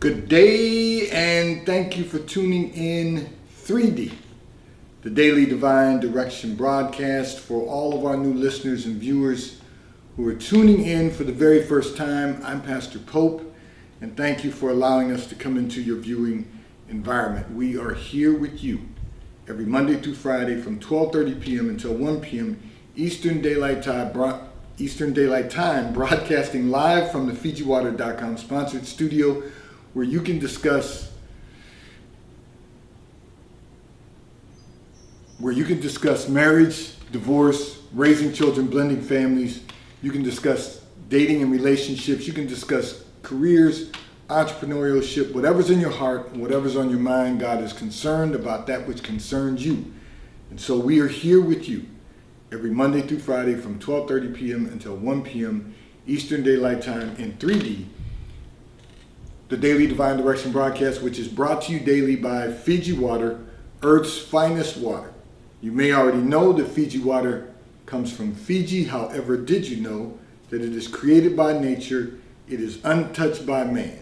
Good day, and thank you for tuning in 3D, the Daily Divine Direction broadcast. For all of our new listeners and viewers who are tuning in for the very first time, I'm Pastor Pope, and thank you for allowing us to come into your viewing environment. We are here with you every Monday through Friday from 12:30 p.m. until 1 p.m. Eastern Daylight Time, broadcasting live from the FijiWater.com sponsored studio, where you can discuss marriage, divorce, raising children, blending families. You can discuss dating and relationships. You can discuss careers, entrepreneurship, whatever's in your heart, whatever's on your mind. God is concerned about that which concerns you. And so we are here with you every Monday through Friday from 12:30 p.m. until 1 p.m. Eastern Daylight Time in 3D. The Daily Divine Direction broadcast, which is brought to you daily by Fiji Water, Earth's finest water. You may already know that Fiji Water comes from Fiji. However, did you know that it is created by nature? It is untouched by man.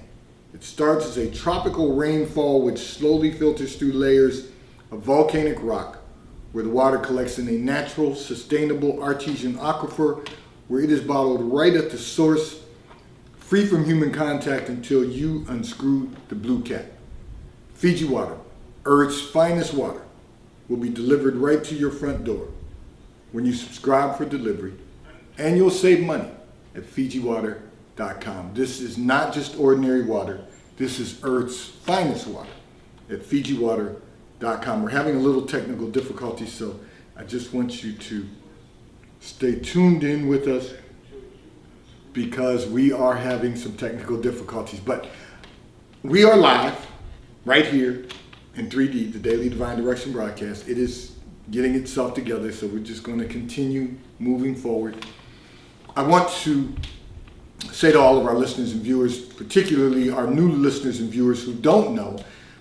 It starts as a tropical rainfall which slowly filters through layers of volcanic rock, where the water collects in a natural, sustainable artesian aquifer, where it is bottled right at the source, free from human contact until you unscrew the blue cap. Fiji Water, Earth's finest water, will be delivered right to your front door when you subscribe for delivery, and you'll save money at FijiWater.com. This is not just ordinary water. This is Earth's finest water at FijiWater.com. We're having a little technical difficulty, so I just want you to stay tuned in with us, because we are having some technical difficulties. But we are live right here in 3D, the Daily Divine Direction broadcast. It is getting itself together, so we're just going to continue moving forward. I want to say to all of our listeners and viewers, particularly our new listeners and viewers who don't know,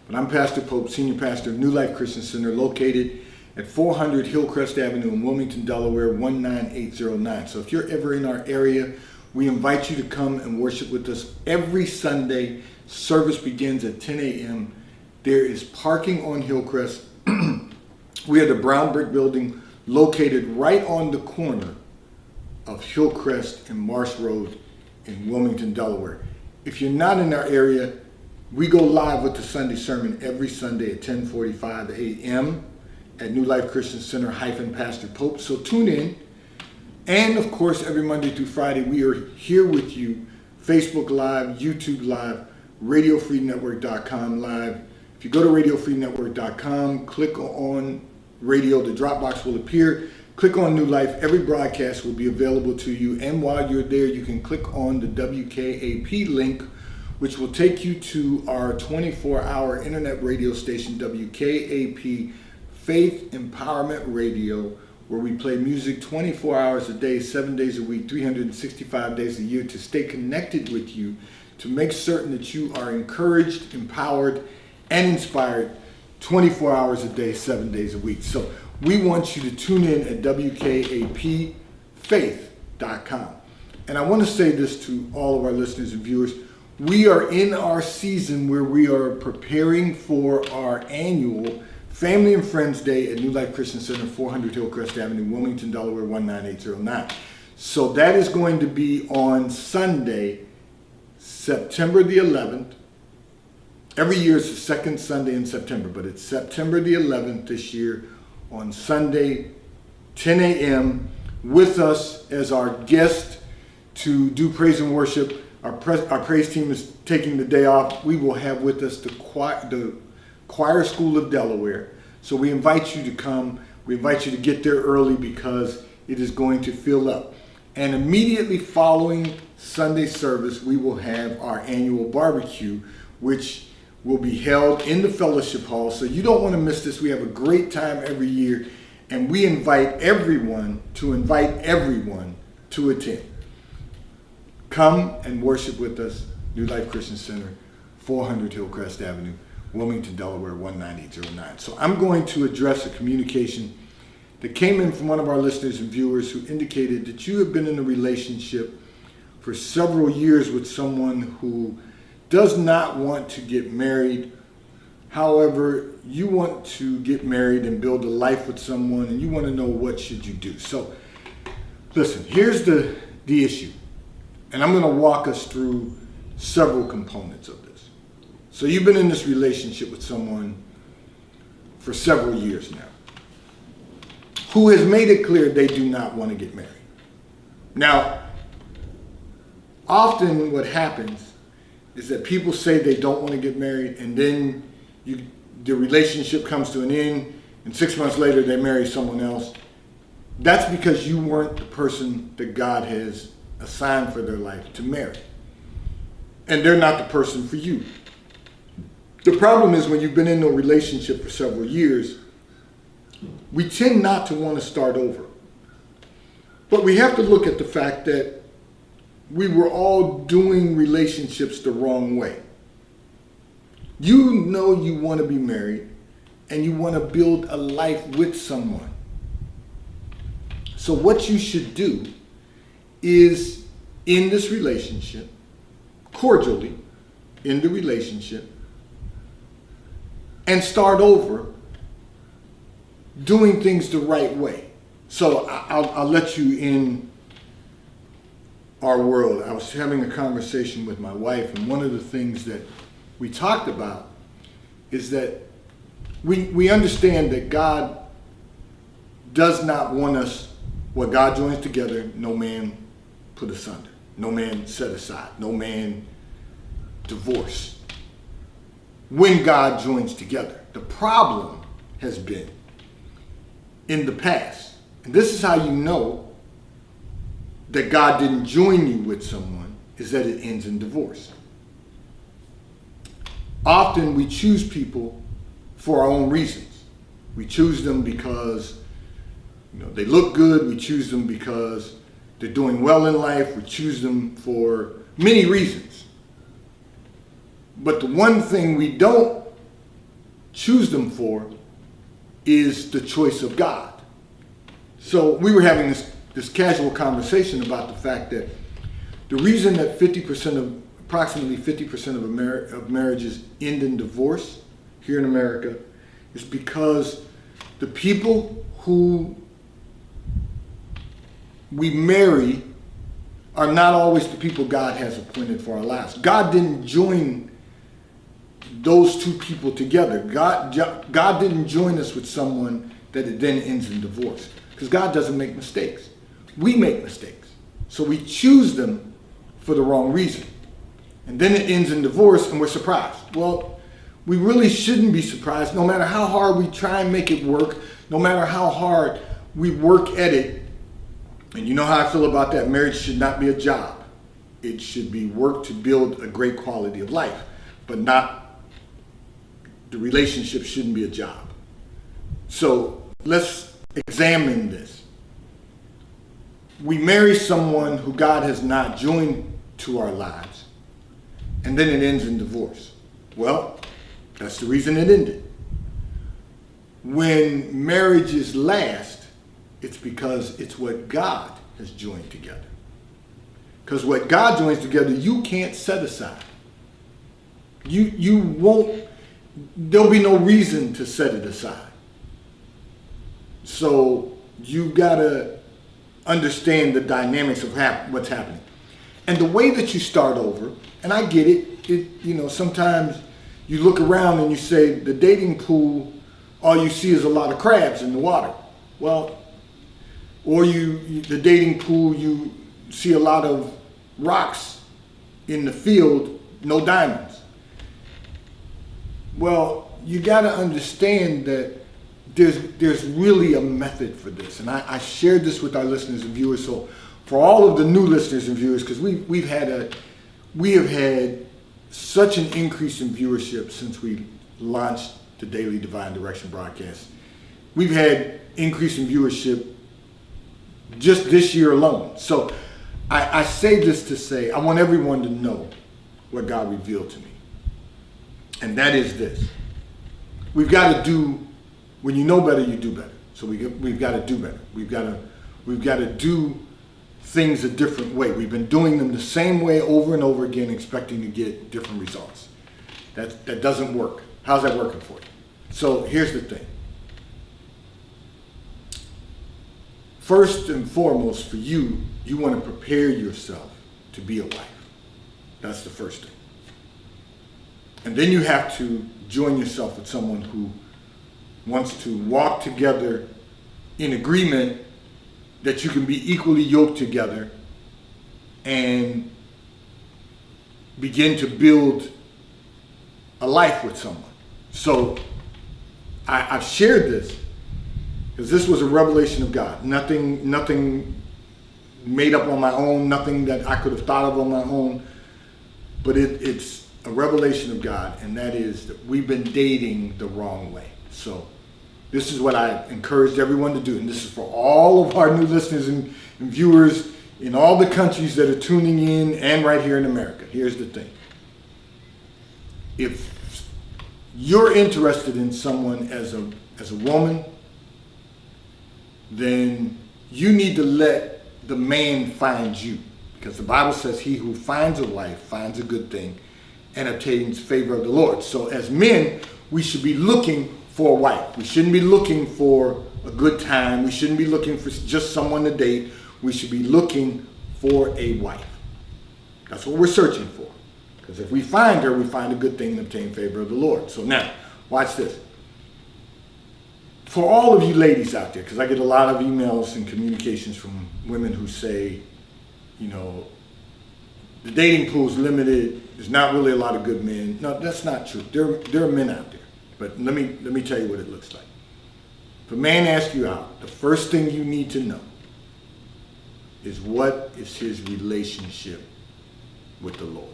but I'm Pastor Pope, Senior Pastor of New Life Christian Center, located at 400 Hillcrest Avenue in Wilmington, Delaware, 19809. So if you're ever in our area, we invite you to come and worship with us every Sunday. Service begins at 10 a.m. There is parking on Hillcrest. We are the brown brick building located right on the corner of Hillcrest and Marsh Road in Wilmington, Delaware. If you're not in our area, we go live with the Sunday sermon every Sunday at 10:45 a.m. at New Life Christian Center _Pastor Pope. So tune in. And of course, every Monday through Friday, we are here with you, Facebook Live, YouTube Live, RadioFreeNetwork.com Live. If you go to RadioFreeNetwork.com, click on radio, the drop box will appear. Click on New Life. Every broadcast will be available to you. And while you're there, you can click on the WKAP link, which will take you to our 24-hour internet radio station, WKAP Faith Empowerment Radio, where we play music 24 hours a day, 7 days a week, 365 days a year, to stay connected with you, to make certain that you are encouraged, empowered, and inspired 24 hours a day, 7 days a week. So we want you to tune in at WKAPfaith.com. And I want to say this to all of our listeners and viewers. We are in our season where we are preparing for our annual Family and Friends Day at New Life Christian Center, 400 Hillcrest Avenue, Wilmington, Delaware, 19809. So that is going to be on Sunday, September the 11th. Every year it's the second Sunday in September, but it's September the 11th this year on Sunday, 10 a.m. with us as our guest to do praise and worship. Our praise team is taking the day off. We will have with us the Choir School of Delaware. So we invite you to come. We invite you to get there early, because it is going to fill up. And immediately following Sunday service, we will have our annual barbecue, which will be held in the fellowship hall. So you don't want to miss this. We have a great time every year, and we invite everyone to attend. Come and worship with us, New Life Christian Center, 400 Hillcrest Avenue, Wilmington, Delaware, 19809. So I'm going to address a communication that came in from one of our listeners and viewers who indicated that you have been in a relationship for several years with someone who does not want to get married. However, you want to get married and build a life with someone, and you want to know what should you do. So listen, here's the issue. And I'm going to walk us through several components of this. So you've been in this relationship with someone for several years now, who has made it clear they do not want to get married. Now, often what happens is that people say they don't want to get married, and then the relationship comes to an end, and 6 months later they marry someone else. That's because you weren't the person that God has assigned for their life to marry. And they're not the person for you. The problem is when you've been in a relationship for several years, we tend not to want to start over. But we have to look at the fact that we were all doing relationships the wrong way. You know you want to be married and you want to build a life with someone. So what you should do is in this relationship, cordially in the relationship, and start over doing things the right way. So I'll let you in our world. I was having a conversation with my wife, and one of the things that we talked about is that we understand that God does not want us, what God joins together, no man put asunder, no man set aside, no man divorce. When God joins together. The problem has been in the past, and this is how you know that God didn't join you with someone, is that it ends in divorce. Often we choose people for our own reasons. We choose them because they look good. We choose them because they're doing well in life. We choose them for many reasons. But the one thing we don't choose them for is the choice of God. So we were having this casual conversation about the fact that the reason that approximately 50% of marriages end in divorce here in America is because the people who we marry are not always the people God has appointed for our lives. God didn't join those two people together. God didn't join us with someone that it then ends in divorce, because God doesn't make mistakes. We make mistakes. So we choose them for the wrong reason. And then it ends in divorce and we're surprised. Well, we really shouldn't be surprised, no matter how hard we try and make it work, no matter how hard we work at it. And you know how I feel about that. Marriage should not be a job. It should be work to build a great quality of life, but the relationship shouldn't be a job. So let's examine this. We marry someone who God has not joined to our lives, and then it ends in divorce. Well, that's the reason it ended. When marriages last, it's because it's what God has joined together. Because what God joins together, you can't set aside. You won't, there'll be no reason to set it aside. So you gotta understand the dynamics of what's happening. And the way that you start over, and I get it, sometimes you look around and you say the dating pool, all you see is a lot of crabs in the water. Well, or the dating pool, you see a lot of rocks in the field, no diamonds. Well, you gotta understand that there's really a method for this. And I shared this with our listeners and viewers. So for all of the new listeners and viewers, because we have had such an increase in viewership since we launched the Daily Divine Direction broadcast. We've had increase in viewership just this year alone. So I say this to say, I want everyone to know what God revealed to me. And that is this. We've got to do, when you know better, you do better. So we've got to do better. We've got to do things a different way. We've been doing them the same way over and over again, expecting to get different results. That doesn't work. How's that working for you? So here's the thing. First and foremost, for you, you want to prepare yourself to be a wife. That's the first thing. And then you have to join yourself with someone who wants to walk together in agreement that you can be equally yoked together and begin to build a life with someone. So I've shared this because this was a revelation of God. Nothing made up on my own, nothing that I could have thought of on my own, but it's a revelation of God, and that is that we've been dating the wrong way. So this is what I encouraged everyone to do, and this is for all of our new listeners and viewers in all the countries that are tuning in and right here in America. Here's the thing. If you're interested in someone as a woman, then you need to let the man find you, because the Bible says he who finds a wife finds a good thing and obtains favor of the Lord. So as men, we should be looking for a wife. We shouldn't be looking for a good time. We shouldn't be looking for just someone to date. We should be looking for a wife. That's what we're searching for. Because if we find her, we find a good thing and obtain favor of the Lord. So now, watch this. For all of you ladies out there, because I get a lot of emails and communications from women who say, you know, the dating pool is limited. There's not really a lot of good men. No, that's not true. There are men out there. But let me tell you what it looks like. If a man asks you out, the first thing you need to know is what is his relationship with the Lord.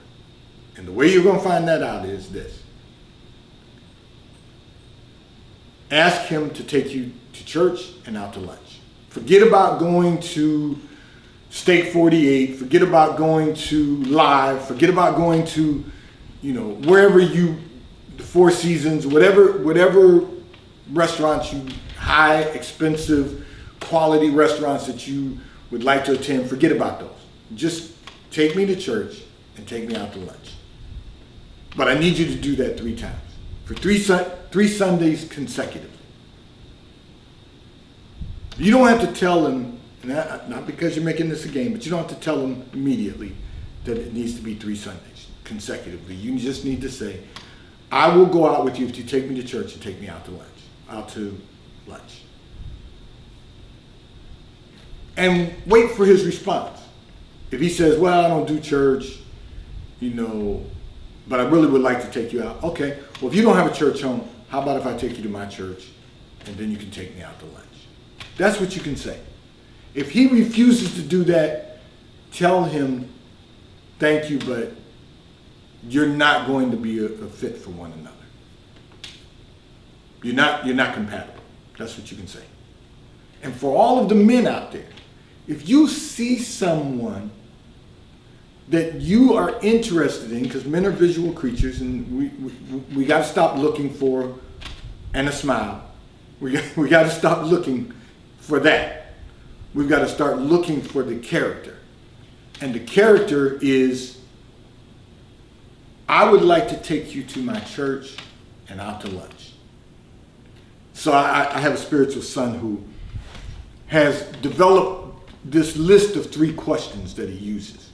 And the way you're going to find that out is this. Ask him to take you to church and out to lunch. Forget about going to Steak 48. Forget about going to Live. Forget about going to, you know, wherever the Four Seasons, whatever restaurants high, expensive, quality restaurants that you would like to attend. Forget about those. Just take me to church and take me out to lunch. But I need you to do that 3 times. For three Sundays consecutively. You don't have to tell them, not because you're making this a game, but you don't have to tell them immediately that it needs to be 3 Sundays consecutively. You just need to say, I will go out with you if you take me to church and take me out to lunch. And wait for his response. If he says, well, I don't do church, you know, but I really would like to take you out. Okay, well, if you don't have a church home, how about if I take you to my church and then you can take me out to lunch? That's what you can say. If he refuses to do that, tell him, thank you, but you're not going to be a fit for one another. You're not compatible. That's what you can say. And for all of the men out there, if you see someone that you are interested in, because men are visual creatures, and we got to stop looking for and a smile. We got to stop looking for that. We've got to start looking for the character. And the character is, I would like to take you to my church and out to lunch. So I have a spiritual son who has developed this list of 3 questions that he uses.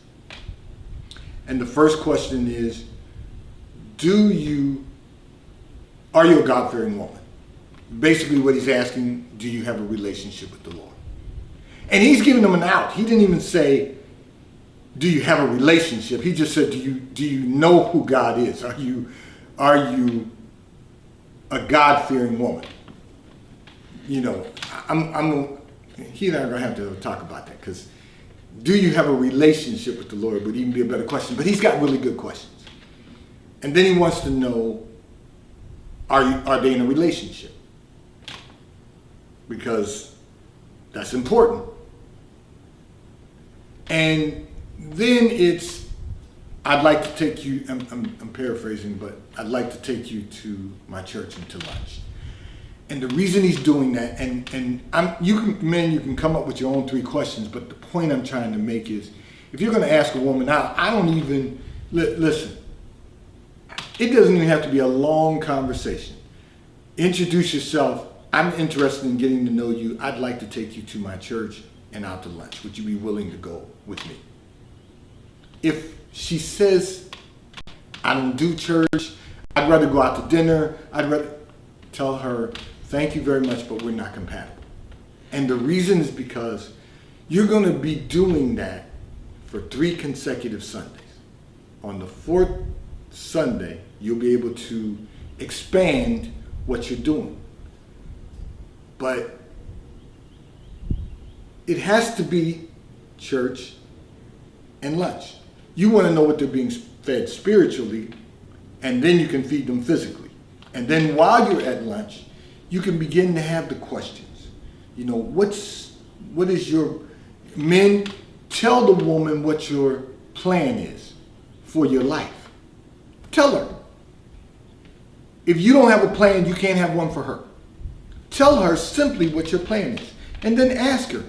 And the first question is, are you a God-fearing woman? Basically what he's asking, do you have a relationship with the Lord? And he's giving them an out. He didn't even say, do you have a relationship? He just said, do you know who God is? Are you a God-fearing woman? You know, he's not going to have to talk about that, because do you have a relationship with the Lord would even be a better question. But he's got really good questions. And then he wants to know, are they in a relationship? Because that's important. And then it's, I'd like to take you, I'm paraphrasing, but I'd like to take you to my church and to lunch. And the reason he's doing that, men, you can come up with your own 3 questions, but the point I'm trying to make is, if you're going to ask a woman out, I don't even, listen, it doesn't even have to be a long conversation. Introduce yourself. I'm interested in getting to know you. I'd like to take you to my church and out to lunch. Would you be willing to go with me? If she says, I don't do church, I'd rather go out to dinner, I'd rather, tell her, thank you very much, but we're not compatible. And the reason is because you're going to be doing that for 3 consecutive Sundays. On the 4th Sunday, you'll be able to expand what you're doing. But it has to be church and lunch. You want to know what they're being fed spiritually, and then you can feed them physically. And then while you're at lunch, you can begin to have the questions. You know, what is your, men, tell the woman what your plan is for your life. Tell her. If you don't have a plan, you can't have one for her. Tell her simply what your plan is. And then ask her,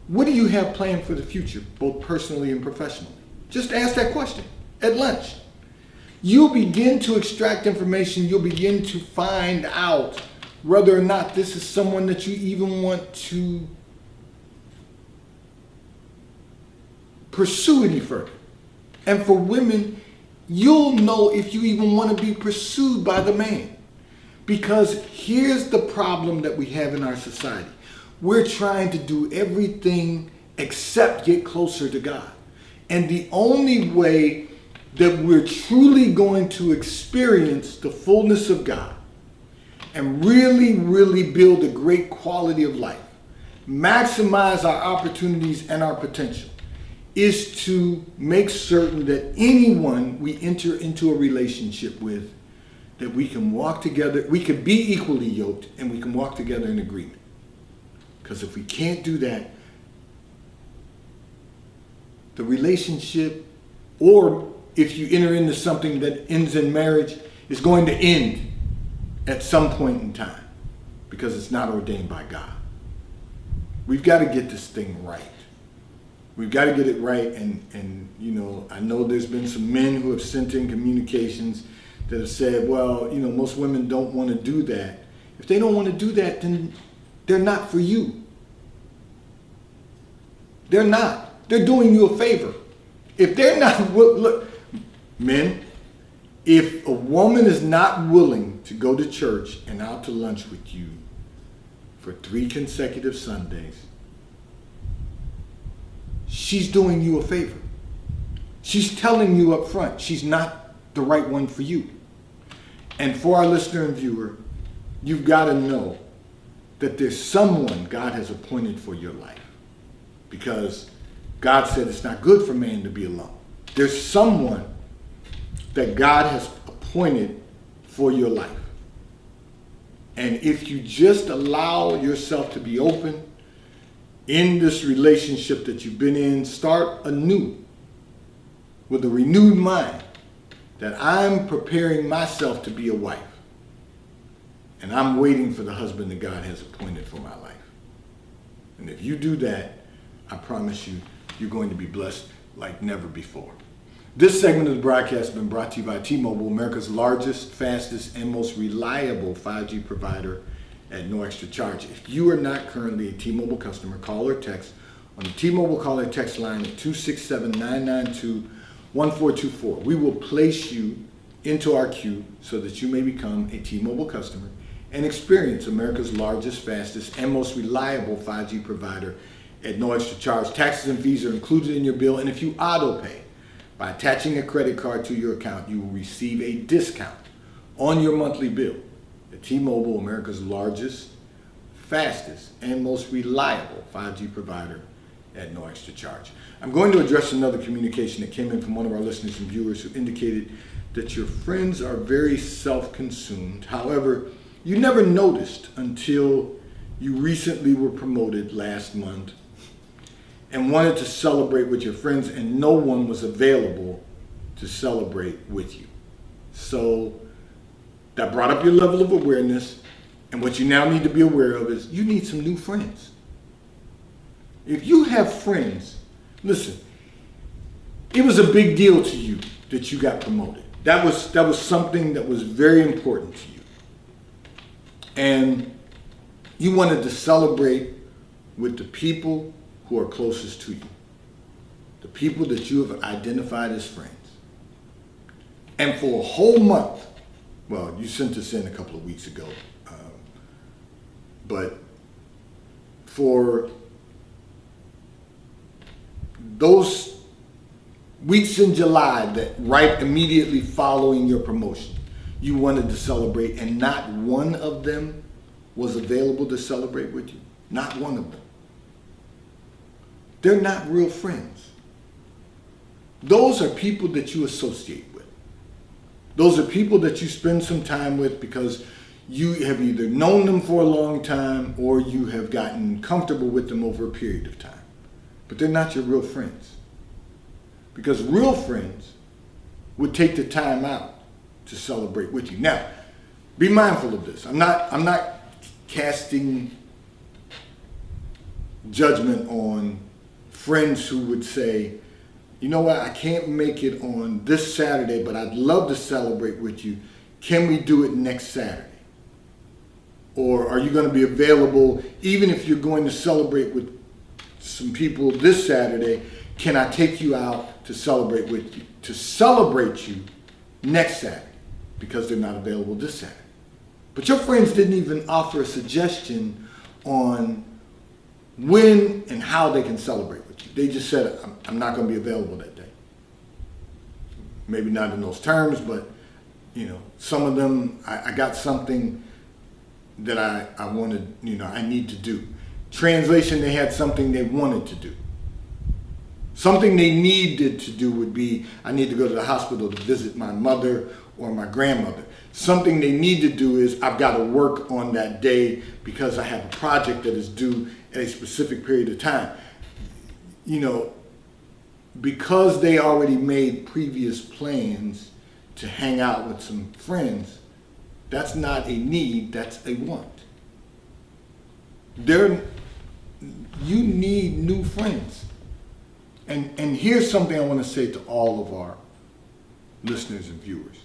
what do you have planned for the future, both personally and professionally? Just ask that question at lunch. You'll begin to extract information. You'll begin to find out whether or not this is someone that you even want to pursue any further. And for women, you'll know if you even want to be pursued by the man. Because here's the problem that we have in our society. We're trying to do everything except get closer to God. And the only way that we're truly going to experience the fullness of God and really, really build a great quality of life, maximize our opportunities and our potential, is to make certain that anyone we enter into a relationship with, that we can walk together, we can be equally yoked, and we can walk together in agreement. Because if we can't do that, the relationship, or if you enter into something that ends in marriage, is going to end at some point in time because it's not ordained by God. We've got to get this thing right. We've got to get it right. And you know, I know there's been some men who have sent in communications that have said, well, you know, most women don't want to do that. If they don't want to do that, then they're not for you. They're not. They're doing you a favor. If they're not, look, men, if a woman is not willing to go to church and out to lunch with you for 3 consecutive Sundays, she's doing you a favor. She's telling you up front she's not the right one for you. And for our listener and viewer, you've got to know that there's someone God has appointed for your life. Because God said it's not good for man to be alone. There's someone that God has appointed for your life. And if you just allow yourself to be open in this relationship that you've been in, start anew with a renewed mind that I'm preparing myself to be a wife. And I'm waiting for the husband that God has appointed for my life. And if you do that, I promise you, you're going to be blessed like never before. This segment of the broadcast has been brought to you by T-Mobile, America's largest, fastest, and most reliable 5G provider at no extra charge. If you are not currently a T-Mobile customer, call or text on the T-Mobile call or text line at 267-992-1424. We will place you into our queue so that you may become a T-Mobile customer and experience America's largest, fastest, and most reliable 5G provider at no extra charge. Taxes and fees are included in your bill, and if you auto pay by attaching a credit card to your account, you will receive a discount on your monthly bill. At T-Mobile, America's largest, fastest, and most reliable 5G provider at no extra charge. I'm going to address another communication that came in from one of our listeners and viewers who indicated that your friends are very self-consumed. However, you never noticed until you recently were promoted last month and wanted to celebrate with your friends, and no one was available to celebrate with you. So that brought up your level of awareness, And what you now need to be aware of is you need some new friends. If you have friends, listen, it was a big deal to you that you got promoted. That was something that was very important to you. And you wanted to celebrate with the people who are closest to you. The people that you have identified as friends. And for a whole month, well, you sent this in a couple of weeks ago, but for those weeks in July that right immediately following your promotion, you wanted to celebrate, and not one of them was available to celebrate with you. Not one of them. They're not real friends. Those are people that you associate with. Those are people that you spend some time with because you have either known them for a long time or you have gotten comfortable with them over a period of time. But they're not your real friends. Because real friends would take the time out to celebrate with you. Now, be mindful of this. I'm not casting judgment on friends who would say, you know what, I can't make it on this Saturday, but I'd love to celebrate with you. Can we do it next Saturday? Or are you going to be available, even if you're going to celebrate with some people this Saturday, can I take you out to celebrate with you, to celebrate you next Saturday? Because they're not available this Saturday. But your friends didn't even offer a suggestion on when and how they can celebrate with you. They just said, I'm not going to be available that day. Maybe not in those terms, but some of them, I got something that I wanted, I need to do. Translation, they had something they wanted to do. Something they needed to do would be, I need to go to the hospital to visit my mother or my grandmother. Something they need to do is, I've got to work on that day because I have a project that is due at a specific period of time. Because they already made previous plans to hang out with some friends, that's not a need, that's a want. You need new friends. And here's something I want to say to all of our listeners and viewers.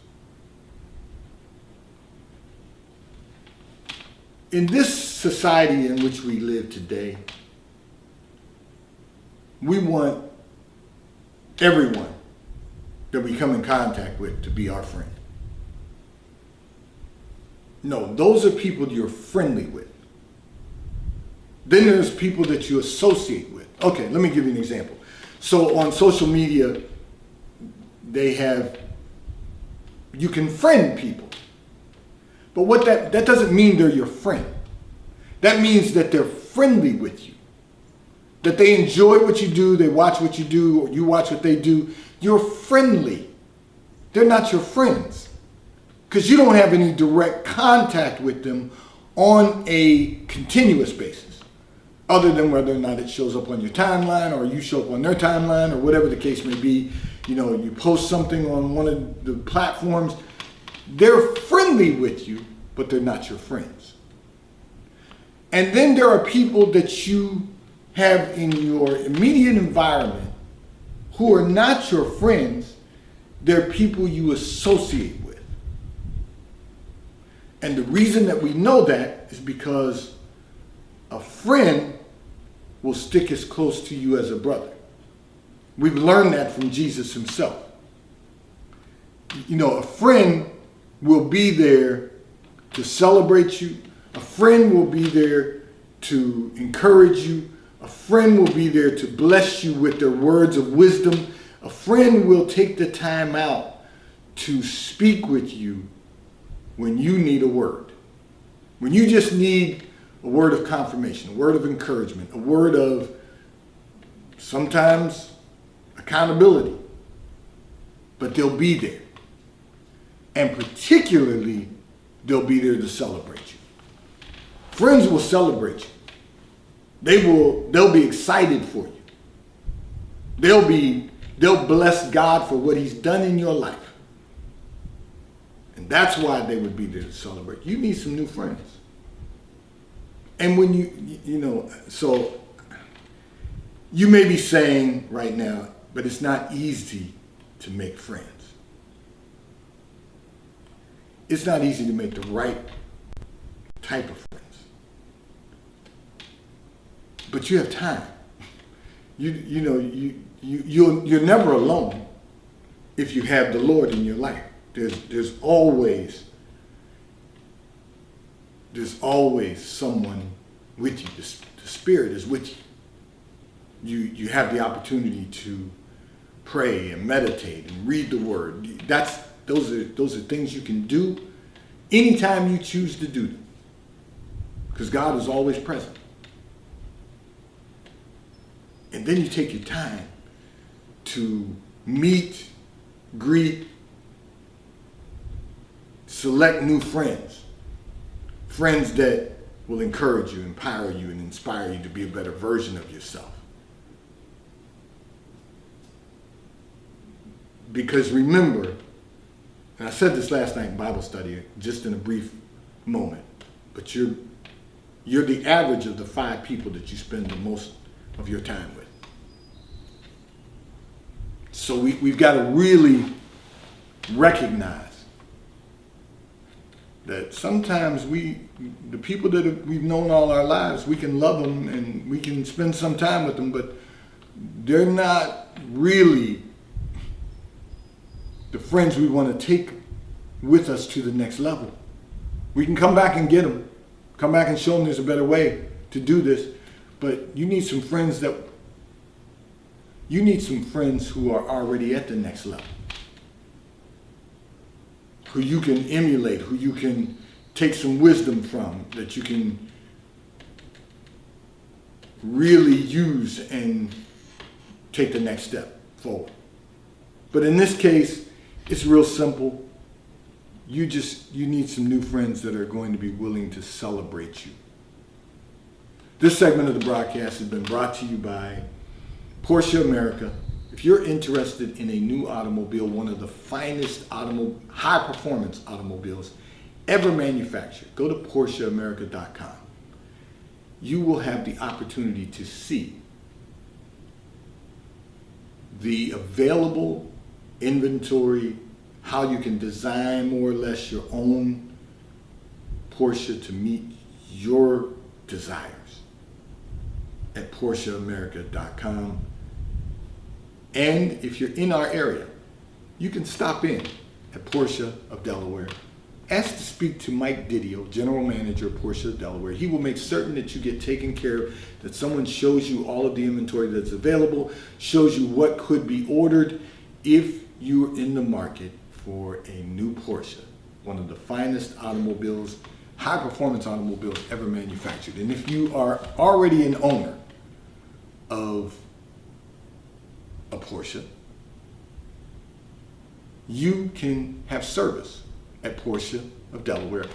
In this society in which we live today, we want everyone that we come in contact with to be our friend. No, those are people you're friendly with. Then there's people that you associate with. Okay, let me give you an example. So on social media, you can friend people. But what that doesn't mean they're your friend. That means that they're friendly with you. That they enjoy what you do, they watch what you do, or you watch what they do. You're friendly. They're not your friends. Because you don't have any direct contact with them on a continuous basis. Other than whether or not it shows up on your timeline or you show up on their timeline or whatever the case may be. You post something on one of the platforms. They're friendly with you, but they're not your friends. And then there are people that you have in your immediate environment who are not your friends. They're people you associate with. And the reason that we know that is because a friend will stick as close to you as a brother. We've learned that from Jesus himself. A friend will be there to celebrate you. A friend will be there to encourage you. A friend will be there to bless you with their words of wisdom. A friend will take the time out to speak with you when you need a word. When you just need a word of confirmation, a word of encouragement, a word of sometimes accountability. But they'll be there. And particularly, they'll be there to celebrate you. Friends will celebrate you. They'll be excited for you. They'll bless God for what he's done in your life. And that's why they would be there to celebrate. You need some new friends. And when so you may be saying right now, but it's not easy to make friends. It's not easy to make the right type of friends. But you have time. You're never alone if you have the Lord in your life. There's always someone with you. The Spirit is with you. You have the opportunity to pray and meditate and read the Word. Those are things you can do anytime you choose to do them, because God is always present. And then you take your time to meet, greet, select new friends that will encourage you, empower you, and inspire you to be a better version of yourself. Because remember, and I said this last night in Bible study, just in a brief moment, but you're the average of the 5 people that you spend the most of your time with. So we've got to really recognize that sometimes the people that we've known all our lives, we can love them and we can spend some time with them, but they're not really the friends we want to take with us to the next level. We can come back and get them, come back and show them there's a better way to do this, but you need some friends who are already at the next level, who you can emulate, who you can take some wisdom from, that you can really use and take the next step forward. But in this case, it's real simple. You need some new friends that are going to be willing to celebrate you. This segment of the broadcast has been brought to you by Porsche America. If you're interested in a new automobile, one of the finest high-performance automobiles ever manufactured, go to PorscheAmerica.com. You will have the opportunity to see the available inventory, how you can design more or less your own Porsche to meet your desires at PorscheAmerica.com. And if you're in our area, you can stop in at Porsche of Delaware. Ask to speak to Mike Didio, General Manager of Porsche of Delaware. He will make certain that you get taken care of, that someone shows you all of the inventory that's available, shows you what could be ordered if you're in the market for a new Porsche, one of the finest automobiles, high-performance automobiles ever manufactured. And if you are already an owner of a Porsche, you can have service at Porsche of Delaware.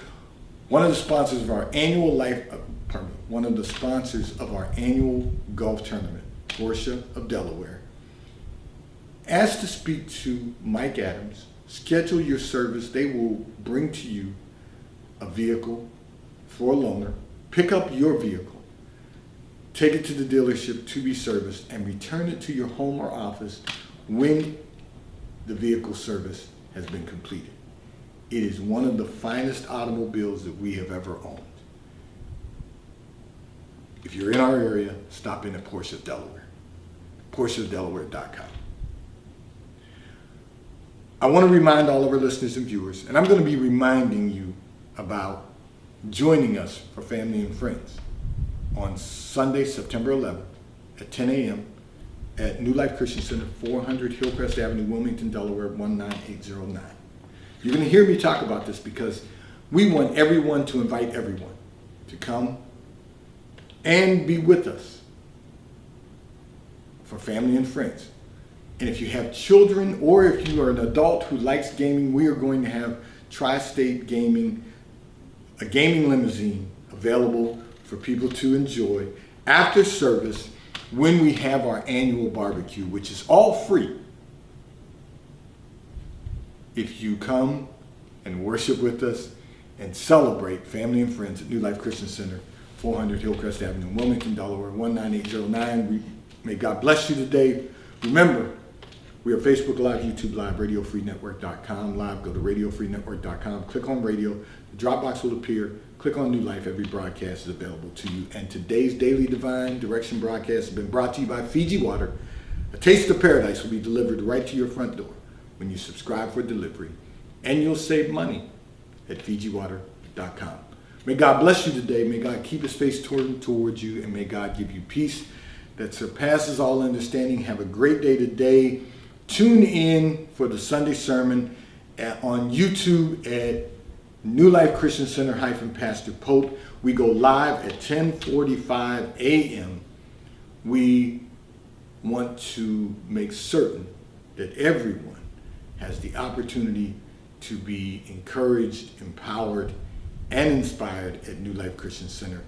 One of the sponsors of our annual golf tournament, Porsche of Delaware. Ask to speak to Mike Adams. Schedule your service. They will bring to you a vehicle for a loaner. Pick up your vehicle, take it to the dealership to be serviced, and return it to your home or office when the vehicle service has been completed. It is one of the finest automobiles that we have ever owned. If you're in our area, stop in at Porsche of Delaware. PorscheDelaware.com. I want to remind all of our listeners and viewers, and I'm going to be reminding you about joining us for Family and Friends on Sunday, September 11th at 10 a.m. at New Life Christian Center, 400 Hillcrest Avenue, Wilmington, Delaware, 19809. You're going to hear me talk about this because we want everyone to invite everyone to come and be with us for Family and Friends. And if you have children or if you are an adult who likes gaming, we are going to have Tri-State Gaming, a gaming limousine available for people to enjoy after service when we have our annual barbecue, which is all free. If you come and worship with us and celebrate Family and Friends at New Life Christian Center, 400 Hillcrest Avenue, Wilmington, Delaware, 19809. May God bless you today. Remember, we are Facebook Live, YouTube Live, RadioFreeNetwork.com. Live, go to RadioFreeNetwork.com. Click on radio. The Dropbox will appear. Click on New Life. Every broadcast is available to you. And today's Daily Divine Direction broadcast has been brought to you by Fiji Water. A taste of paradise will be delivered right to your front door when you subscribe for delivery. And you'll save money at FijiWater.com. May God bless you today. May God keep his face towards you. And may God give you peace that surpasses all understanding. Have a great day today. Tune in for the Sunday sermon on YouTube at New Life Christian Center Pastor Pope. We go live at 10:45 a.m. We want to make certain that everyone has the opportunity to be encouraged, empowered, and inspired at New Life Christian Center.